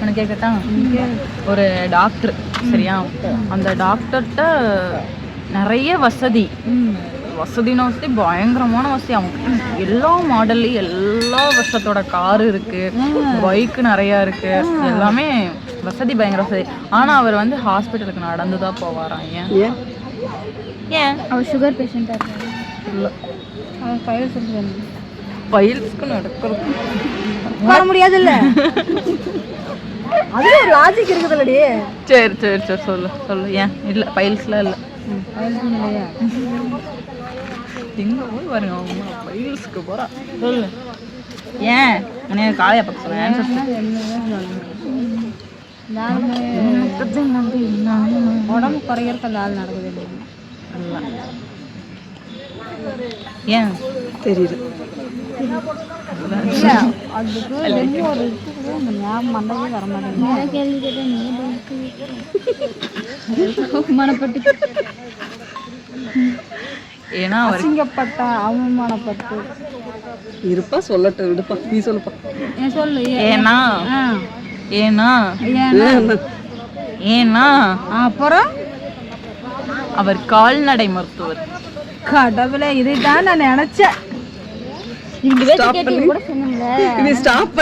உனக்கு கேட்கட்டா? ஒரு டாக்டர், சரியா? அந்த டாக்டர்கிட்ட நிறைய வசதி, வசதினா வசதி, பயங்கரமான வசதி. அவங்க எல்லா மாடல்லையும் எல்லா வருஷத்தோட காரு இருக்கு, பைக்கு நிறையா இருக்கு, எல்லாமே வசதி, பயங்கர வசதி. ஆனால் அவர் வந்து ஹாஸ்பிட்டலுக்கு நடந்து தான் போவாராம். ஏன்? ஏன்? அவர் சுகர் பேஷண்ட்டாக இருக்காரு. இல்லை, அவர் பைல்ஸ்க்கு நடக்கிறது வர முடியாது. இல்லை, அது ஒரு லாஜிக் இருக்குதுல்லடி. சரி சரி சரி, சொல்லு சொல்லு. ஏன் இல்லை? பைல்ஸ்லாம் இல்லை. இல்லையா? எங்கே போய் பாருங்க, அவங்க பைல்ஸ்க்கு போகிறா. சொல்லு ஏன்? உன்னைய காலையை பார்க்க சொன்னேன். உடம்பு குறையறதுக்கு அந்த ஆள் நடக்குது. ஏன் தெரியுது? அதுக்கு ஒரு ஞாபகம் மண்டவே வர மாட்டேங்குது. கேள்வி கேட்டேன், மனப்பட்டு. ஏன்னா அசிங்கப்பட்ட, அவமானப்பட்டு இருப்பா. சொல்லட்டும், விடுப்பா, நீ சொல்லுப்பா. சொல்லு. ஏன்னா ஏன்னா ஏன்னா அப்புறம் அவர் கால்நடை மருத்துவர். கடவுளே, இதைதான் நான் நினைச்சேன். ஸ்டாப்